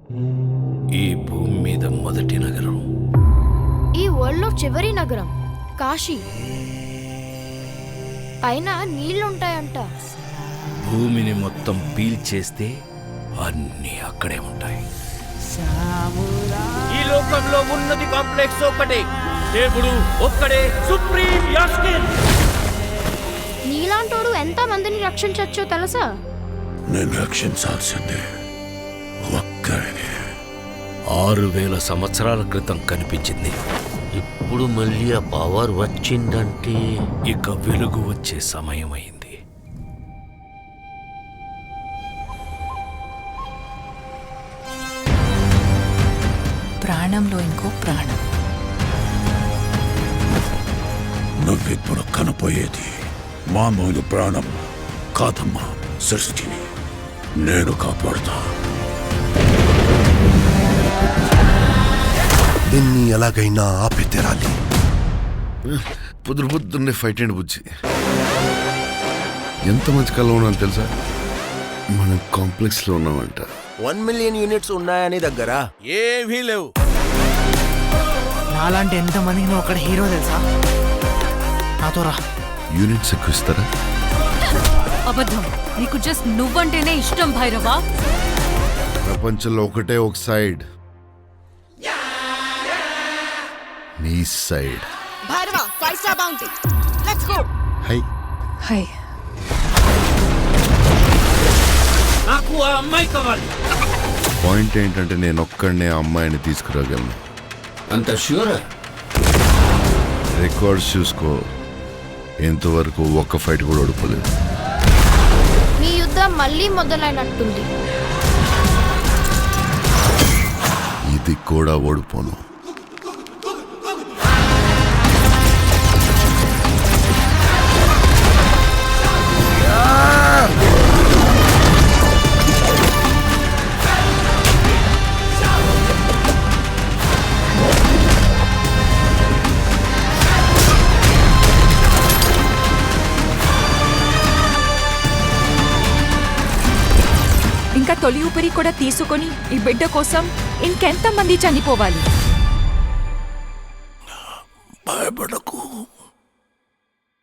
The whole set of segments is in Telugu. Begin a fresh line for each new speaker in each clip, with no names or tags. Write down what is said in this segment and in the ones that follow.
ఈ భూమి మీద మొదటి నగరం,
ఈ వరల్డ్లో చివరి నగరం కాశీ. పైన నీళ్లుంటాయంట.
భూమిని మొత్తం పీల్చేస్తే అన్నీ అక్కడే ఉంటాయి. ఈ లోకంలో ఉన్నది కాంప్లెక్స్ ఒక్కటే, దేవుడు ఒక్కడే సుప్రీం యాస్కిన్.
నీలాంటోడు ఎంత మందిని రక్షించచ్చో తెలుసా?
నేను రక్షించాల్సిందే ఒక్కడిని.
6000 సంవత్సరాల క్రితం కనిపించింది.
ఇప్పుడు మళ్ళీ ఆ పవర్ వచ్చిందంటే
ఇక వెలుగు వచ్చే సమయం అయింది.
ప్రాణంలో ఇంకో ప్రాణం.
నువ్విప్పుడు కనపోయేది మామూలు ప్రాణం కాదమ్మా, సృష్టిని నేను కాపాడుతా.
దీన్ని ఎలాగైనా ఆపి తెరాలి.
పొద్దున్నే ఫైట్ అండి బుజ్జి. ఎంత మంచి కళ ఉన్నాను తెలుసా? మనం కాంప్లెక్స్ లో ఉన్నామంట.
1 మిలియన్ యూనిట్స్ ఉన్నాయని దగ్గర ఏమీ లేవు.
నాలాంటి ఎంతమందికి నువ్వు అక్కడ హీరో తెలుసా? నాతో రా.
యూనిట్స్ ఎక్కువ ఇస్తారా?
అబద్ధం. నీకు జస్ట్ నువ్వంటేనే ఇష్టం భైరవా.
ప్రపంచంలో ఒకటే ఒక సైడ్, నీ side.
Bhairava 5 star bounty. Let's go.
Hi
hi.
నాకు ఆ అమ్మాయి కావాలి.
పాయింట్ ఏంటంటే నేను ఒక్కడనే ఆ అమ్మాయిని తీసుకురాగలను.
అంత ష్యూరా?
రికార్డ్స్ చూసుకో, ఇంతవరకు ఒక్క ఫైట్ కూడా ఓడిపోలేదు.
మీ యుద్ధం మళ్ళీ మొదలైనట్టుంది.
ఇది కూడా ఓడిపోను.
ఇంకా తొలి ఊపిరి కూడా తీసుకొని ఈ బిడ్డ కోసం ఇంకెంతమంది చనిపోవాలి?
భయపడకు,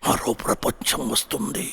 మరో ప్రపంచం వస్తుంది.